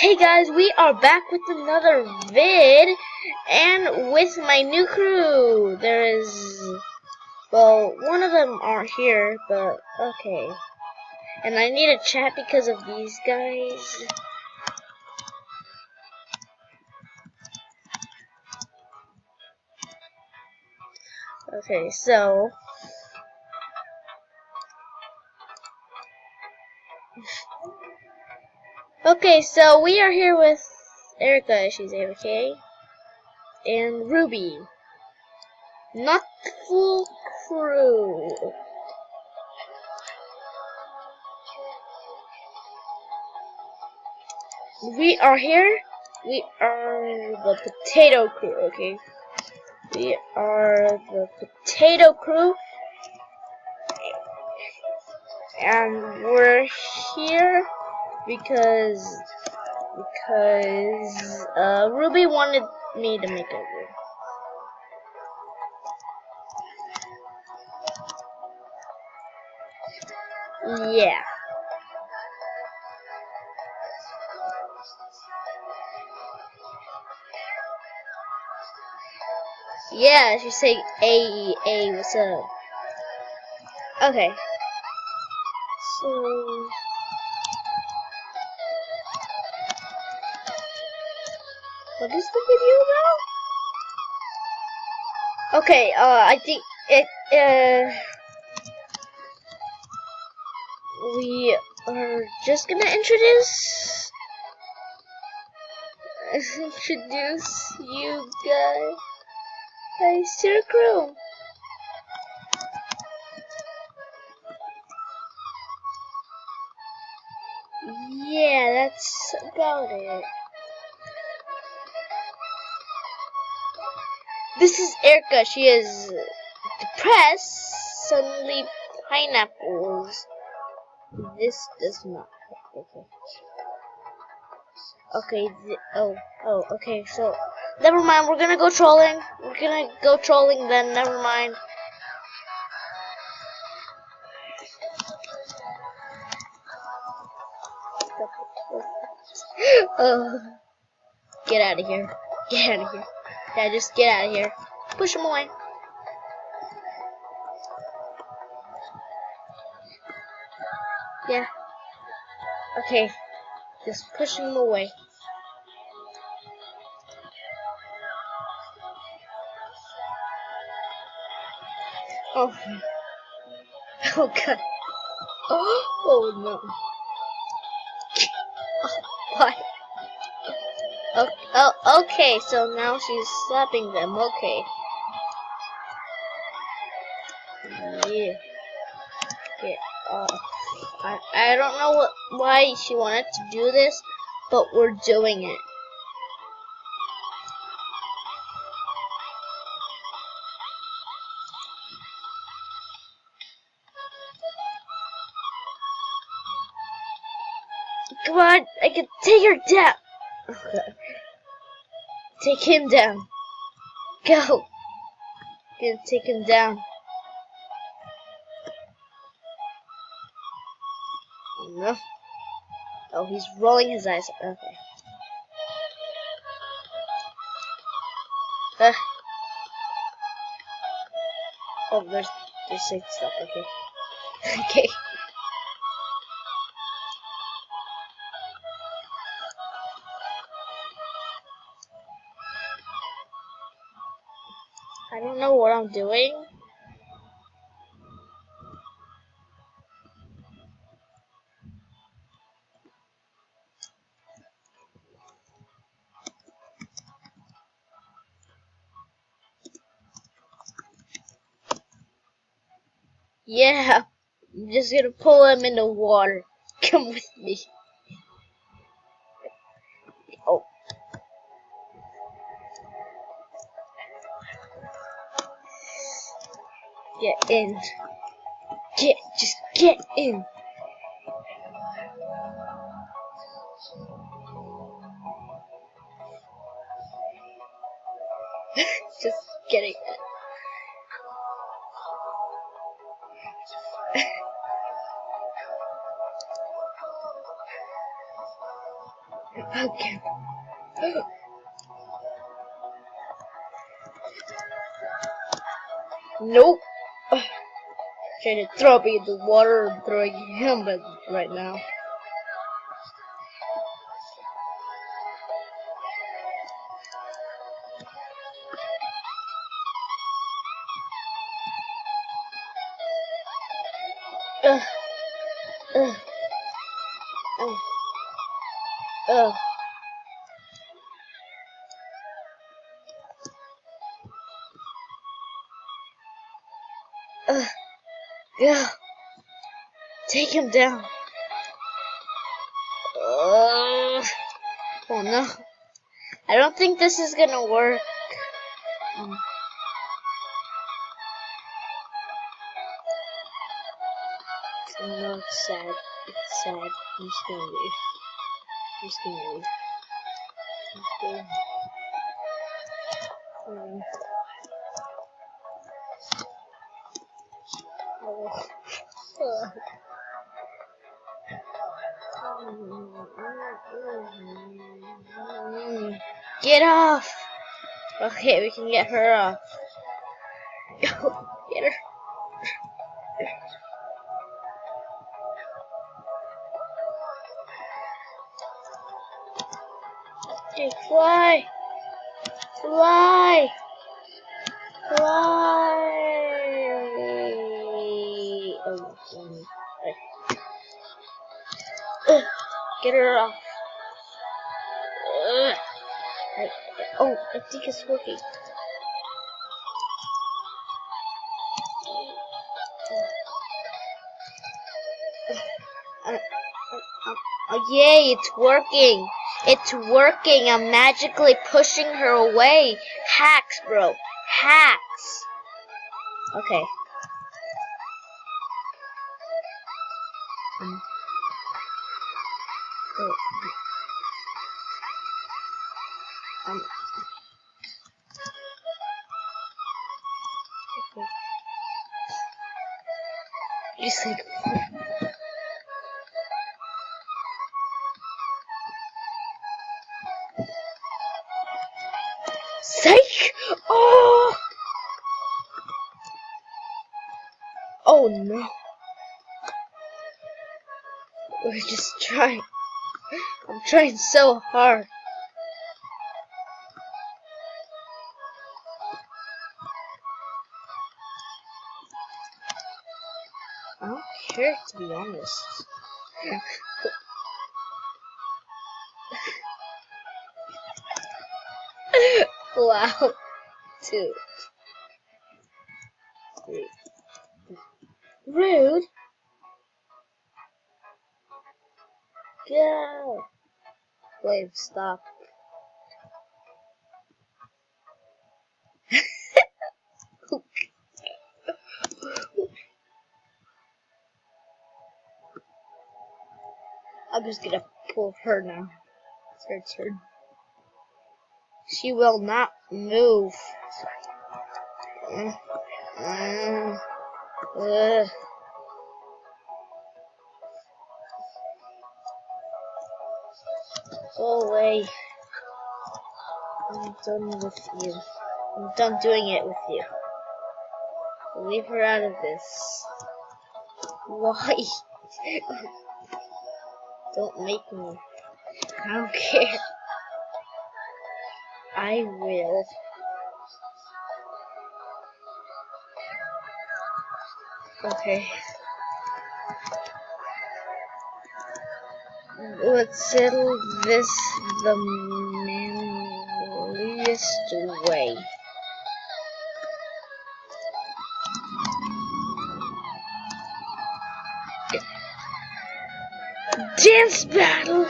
Hey guys, we are back with another vid, and with my new crew. There is, well, one of them aren't here, but okay. And I need a chat because of these guys. Okay, so we are here with Erica, she's AFK, and Ruby. Not the full crew. We are here. We are the potato crew, okay? We are the potato crew. And we're here because Ruby wanted me to make a video. Yeah. Yeah, she's saying A, what's up? Okay. So what is the video about? Okay, I think we are just gonna introduce you guys to the crew. Yeah, that's about it. This is Erica. She is depressed. Suddenly, pineapples. This does not. Okay. Okay. So, never mind. We're gonna go trolling. We're gonna go trolling then. Never mind. Get out of here. Get out of here. Yeah, just get out of here. Push him away. Yeah. Okay. Just push him away. Oh. Oh god. Oh no. What? Oh, okay, so now she's slapping them. Okay. Yeah. Get off. I don't know why she wanted to do this, but we're doing it. Come on, I can take her down. Okay. Take him down. Go. Gonna take him down. No. Oh, he's rolling his eyes. Okay. Oh, there's saying stuff. Okay. Okay. I don't know what I'm doing. Yeah, I'm just gonna pull him in the water. Come with me. Oh. Get in. Just get in. Just getting it. Okay. Nope. Trying to throw me in the water and throwing him right now. Ugh. Ugh. Ugh. Ugh. Ugh. Yeah. Take him down. Oh no. I don't think this is gonna work. No, it's sad. It's sad. I'm just gonna leave. I'm just gonna leave. Get off! Okay, we can get her off. Get her. Okay, fly! Fly! Fly! Get her off. Oh, I think it's working. Oh, yay, it's working. It's working. I'm magically pushing her away. Hacks, bro. Hacks. Okay. Just like psych! Oh! Oh no. We're just trying. I'm trying so hard. I don't care, to be honest. Wow. 2, 3. Rude. Go. Wait, stop. I'm just gonna pull her now. It's her turn. She will not move. Go away. I'm done with you. I'm done doing it with you. Leave her out of this. Why? Don't make me. I don't care. I will. Okay. Let's settle this the manliest way. Dance battle!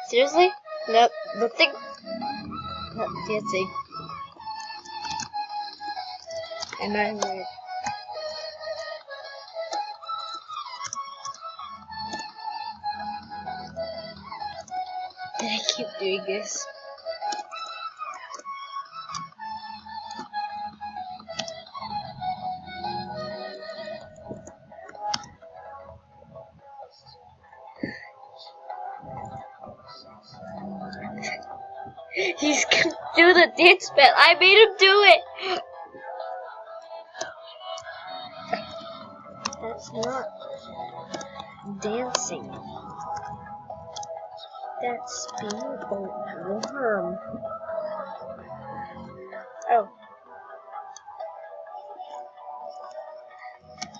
Seriously? Nope, nothing. Not dancing. And I will. Did I keep doing this? He's gonna do the dance battle. I made him do it. That's not dancing. That's being a worm. Oh.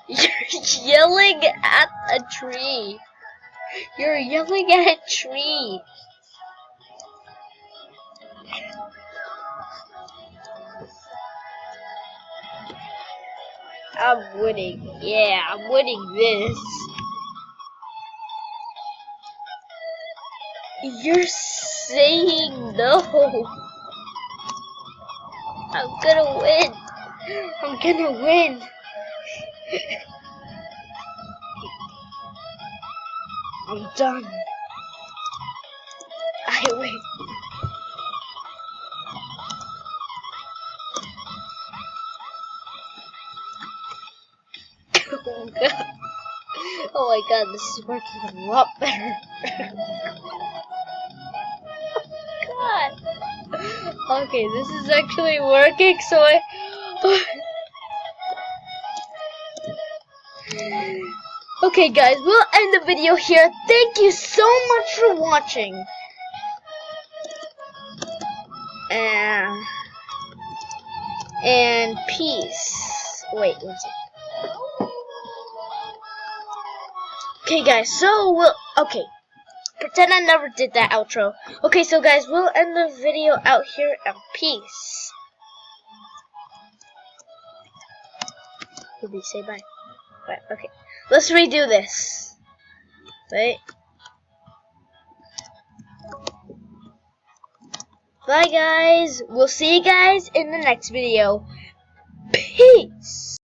You're yelling at a tree. You're yelling at a tree. I'm winning. Yeah, I'm winning this. You're saying no. I'm gonna win. I'm gonna win. I'm done. I win. Oh god. Oh my god, this is working a lot better. God. Okay, this is actually working, so I... Okay guys, we'll end the video here. Thank you so much for watching. And peace. Wait, one second. Okay guys, so okay. Pretend I never did that outro. Okay, so guys, we'll end the video out here and peace. Ruby, say bye. Bye, okay. Let's redo this. Wait. Bye guys. We'll see you guys in the next video. Peace.